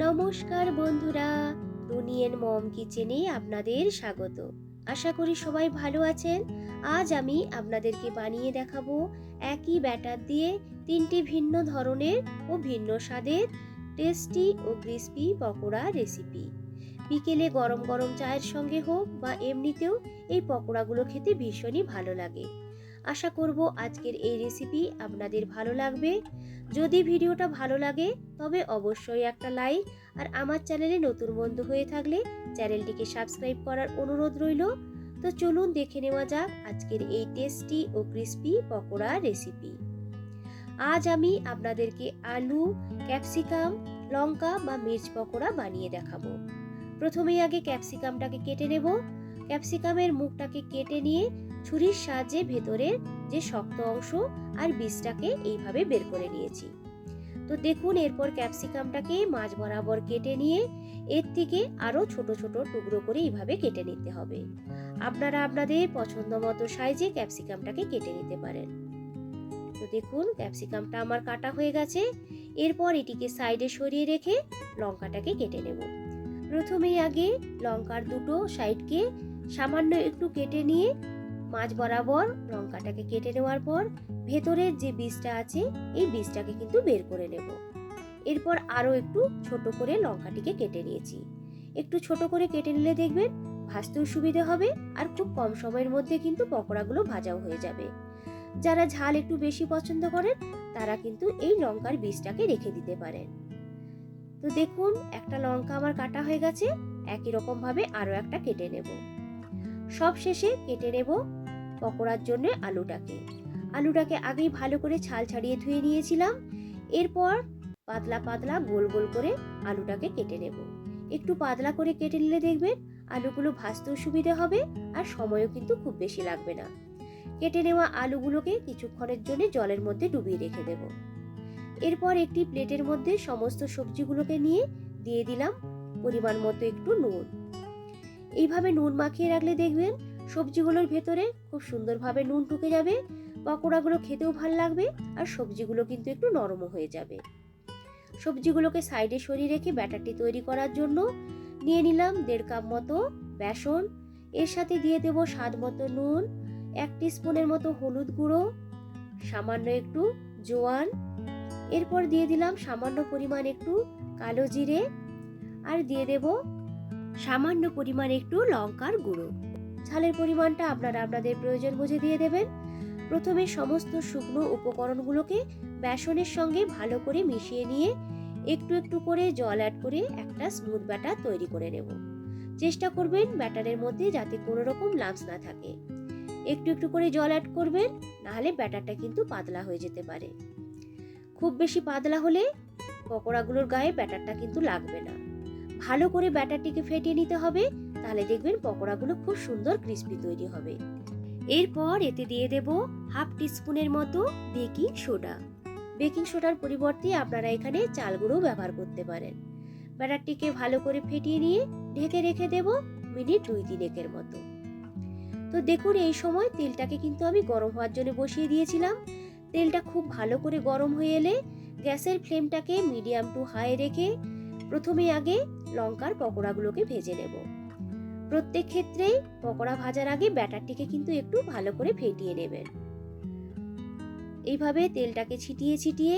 নমস্কার বন্ধুরা, টুনিয়েন মম কিচেনে আপনাদের স্বাগত। আশা করি সবাই ভালো আছেন। আজ আমি আপনাদেরকে বানিয়ে দেখাবো একই ব্যাটার দিয়ে তিনটি ভিন্ন ধরনের ও ভিন্ন স্বাদের টেস্টি ও ক্রিস্পি পকোড়া রেসিপি। বিকেলে গরম গরম চায়ের সঙ্গে হোক বা এমনিতেও এই পকোড়াগুলো খেতে ভীষণই ভালো লাগে। আশা করব আজকের এই রেসিপি আপনাদের ভালো লাগবে। যদি ভিডিওটা ভালো লাগে তবে অবশ্যই একটা লাইক, আর আমার চ্যানেলে নতুন বন্ধু হয়ে থাকলে চ্যানেলটিকে সাবস্ক্রাইব করার অনুরোধ রইল। তো চলুন দেখে নেওয়া যাক আজকের এই টেস্টি ও ক্রিস্পি পকোড়া রেসিপি। আজ আমি আপনাদেরকে আলু, ক্যাপসিকাম, লঙ্কা বা মির্চ পকোড়া বানিয়ে দেখাবো। প্রথমেই আগে ক্যাপসিকামটাকে কেটে নেব। ক্যাপসিকামের মুখটাকে কেটে নিয়ে ছুরির সাহায্যে ভেতরের যে শক্ত অংশ আর বীজটাকে এইভাবে বের করে নিয়েছি। তো দেখুন, এরপর ক্যাপসিকামটাকে মাঝ বরাবর কেটে নিয়ে এর থেকে আরো ছোট ছোট টুকরো করে এইভাবে কেটে নিতে হবে। আপনারা আপনাদের পছন্দ মতো সাইজে ক্যাপসিকামটাকে কেটে নিতে পারেন। তো দেখুন, ক্যাপসিকামটা আমার কাটা হয়ে গেছে। এরপর এটিকে সাইডে সরিয়ে রেখে লঙ্কাটাকে কেটে নেব। প্রথমেই আগে লঙ্কার দুটো সাইডকে সামান্য একটু কেটে নিয়ে মাঝ বরাবর লঙ্কাটাকে কেটে নেওয়ার পর ভেতরের যে বীজটা আছে এই বীজটাকে কিন্তু বের করে নেব। এরপর আরো একটু ছোট করে লঙ্কাটিকে কেটে নিয়েছি। একটু ছোট করে কেটে নিলে দেখবেন ভাজতেও সুবিধা হবে, আর খুব কম সময়ের মধ্যে কিন্তু পকোড়াগুলো ভাজাও হয়ে যাবে। যারা ঝাল একটু বেশি পছন্দ করেন তারা কিন্তু এই লঙ্কার বীজটাকে রেখে দিতে পারেন। তো দেখুন, একটা লঙ্কা আমার কাটা হয়ে গেছে। একই রকম ভাবে আরো একটা কেটে নেব। সব শেষে কেটে নেব পকোড়ার জন্য আলুটাকে আগেই ভালো করে ছাল ছাড়িয়ে ধুয়ে নিয়েছিলাম। এরপর পাতলা পাতলা গোল গোল করে আলুটাকে কেটে নেব। একটু পাতলা করে কেটে নিলে দেখবেন আলুগুলো ভাজতেও সুবিধা হবে, আর সময়ও কিন্তু খুব বেশি লাগবে না। কেটে নেওয়া আলুগুলোকে কিছুক্ষণের জন্য জলের মধ্যে ডুবিয়ে রেখে দেব। এরপর একটি প্লেটের মধ্যে সমস্ত সবজিগুলোকে নিয়ে দিয়ে দিলাম পরিমাণ মতো একটু নুন। এইভাবে নুন মাখিয়ে রাখলে দেখবেন সবজিগুলোর ভেতরে খুব সুন্দরভাবে নুন ঢুকে যাবে, পকোড়াগুলো খেতেও ভালো লাগবে, আর সবজিগুলো কিন্তু একটু নরমও হয়ে যাবে। সবজিগুলোকে সাইডে সরিয়ে রেখে ব্যাটারটি তৈরি করার জন্য নিয়ে নিলাম 1.5 কাপ মতো বেসন। এর সাথে দিয়ে দেব স্বাদ মতো নুন, 1 টিস্পুনের মতো হলুদ গুঁড়ো, সামান্য একটু জোয়ান, এরপর দিয়ে দিলাম সামান্য পরিমাণ একটু কালো জিরে, আর দিয়ে দেব সামান্য পরিমাণ একটু লঙ্কার গুঁড়ো। ঝালের পরিমাণটা আপনারা আপনাদের প্রয়োজন বুঝে দিয়ে দেবেন। প্রথমে সমস্ত শুকনো উপকরণগুলোকে বেসনের সঙ্গে ভালো করে মিশিয়ে নিয়ে একটু একটু করে জল অ্যাড করে একটা স্মুথ ব্যাটার তৈরি করে নেব। চেষ্টা করবেন ব্যাটারের মধ্যে যাতে কোনো রকম লাম্পস না থাকে। একটু একটু করে জল অ্যাড করবেন, নাহলে ব্যাটারটা কিন্তু পাতলা হয়ে যেতে পারে। খুব বেশি পাতলা হলে পকোড়াগুলোর গায়ে ব্যাটারটা কিন্তু লাগবে না। ভালো করে ব্যাটারটিকে ফেটিয়ে নিতে হবে, তাহলে দেখবেন পকোড়াগুলো খুব সুন্দর ক্রিস্পি তৈরি হবে। এরপর এতে দিয়ে দেব 1/2 টিস্পুনের মতো বেকিং সোডা। বেকিং সোডার পরিবর্তে আপনারা এখানে চাল গুঁড়ো ব্যবহার করতে পারেন। ব্যাটারটিকে ভালো করে ফেটিয়ে নিয়ে ঢেকে রেখে দেব মিনিট 2-3 মতো। তো দেখুন, এই সময় তেলটাকে কিন্তু আমি গরম হওয়ার জন্য বসিয়ে দিয়েছিলাম। তেলটা খুব ভালো করে গরম হয়ে এলে গ্যাসের ফ্লেমটাকে মিডিয়াম টু হাই রেখে প্রথমে আগে লঙ্কার পকোড়াগুলোকে ভেজে নেব। প্রত্যেক ক্ষেত্রেই পকোড়া ভাজার আগে ব্যাটারটিকে কিন্তু একটু ভালো করে ফেটিয়ে নেবেন। এইভাবে তেলটাকে ছিটিয়ে ছিটিয়ে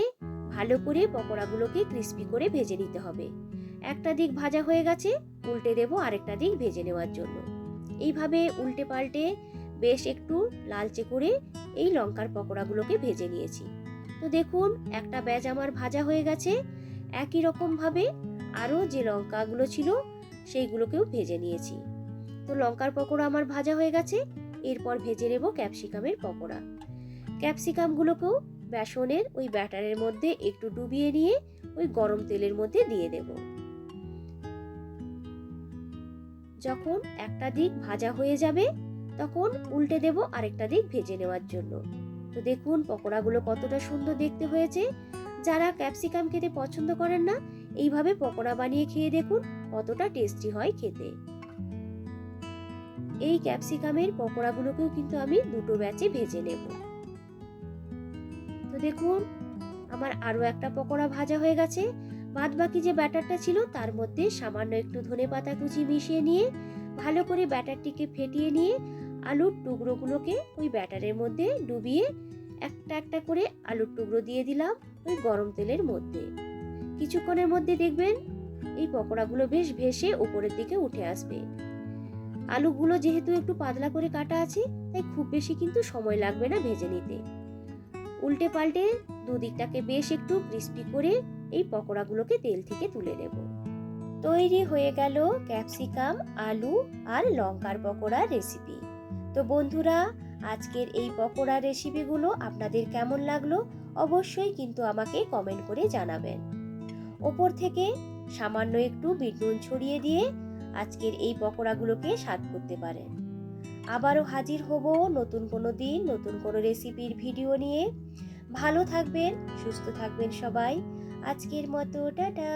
ভালো করে পকোড়াগুলোকে ক্রিস্পি করে ভেজে নিতে হবে। একটা দিক ভাজা হয়ে গেছে, উল্টে দেব আরেকটা দিক ভেজে নেওয়ার জন্য। এইভাবে উল্টে পাল্টে বেশ একটু লালচে করে এই লঙ্কার পকোড়াগুলোকে ভেজে নিয়েছি। তো দেখুন, একটা ব্যাচ আমার ভাজা হয়ে গেছে। একই রকম ভাবে আরো যে লঙ্কাগুলো ছিল সেইগুলোকেও ভেজে নিয়েছি। তো লঙ্কার পকোড়া আমার ভাজা হয়ে গেছে। এরপর ভেজে নেব ক্যাপসিকামের পকোড়া। ক্যাপসিকামগুলোকেও বেসনের ওই ব্যাটারের মধ্যে একটু ডুবিয়ে নিয়ে ওই গরম তেলের মধ্যে দিয়ে দেব। যখন একটা দিক ভাজা হয়ে যাবে তখন উল্টে দেব আরেকটা দিক ভেজে নেওয়ার জন্য। তো দেখুন পকোড়াগুলো কতটা সুন্দর দেখতে হয়েছে। যারা ক্যাপসিকাম খেতে পছন্দ করেন না, এইভাবে পকোড়া বানিয়ে খেয়ে দেখুন কতটা টেস্টি হয় খেতে। এই ক্যাপসিকামের পকোড়াগুলোকেও কিন্তু আমি দুটো ব্যাচে ভেজে নেব। তো দেখুন, আমার আরো একটা পকোড়া ভাজা হয়ে গেছে। বাদবাকি যে ব্যাটারটা ছিল তার মধ্যে সামান্য একটু ধনেপাতা কুচি মিশিয়ে নিয়ে ভালো করে ব্যাটারটিকে ফেটিয়ে নিয়ে আলুর টুকরোগুলোকে ওই ব্যাটারের মধ্যে ডুবিয়ে একটা একটা করে আলুর টুকরো দিয়ে দিলাম ওই গরম তেলের মধ্যে। কিছুক্ষণের মধ্যে দেখবেন এই পকোড়াগুলো বেশ ভেসে উপরের দিকে উঠে আসবে। আলুগুলো যেহেতু একটু পাতলা করে কাটা আছে তাই খুব বেশি কিন্তু সময় লাগবে না ভেজে নিতে। উল্টে পাল্টে দুদিকটাকে বেশ একটু ক্রিস্পি করে এই পকোড়াগুলোকে তেল থেকে তুলে নেব। তৈরি হয়ে গেল ক্যাপসিকাম, আলু আর লঙ্কার পকোড়ার রেসিপি। তো বন্ধুরা, আজকের এই পকোড়ার রেসিপিগুলো আপনাদের কেমন লাগলো অবশ্যই কিন্তু আমাকে কমেন্ট করে জানাবেন। ওপর থেকে সামান্য একটু বিট নুন ছড়িয়ে দিয়ে আজকের এই পকোড়াগুলোকে স্বাদ করতে পারেন। আবারও হাজির হব নতুন কোনো দিন নতুন কোনো রেসিপির ভিডিও নিয়ে। ভালো থাকবেন, সুস্থ থাকবেন সবাই। আজকের মতো টাটা।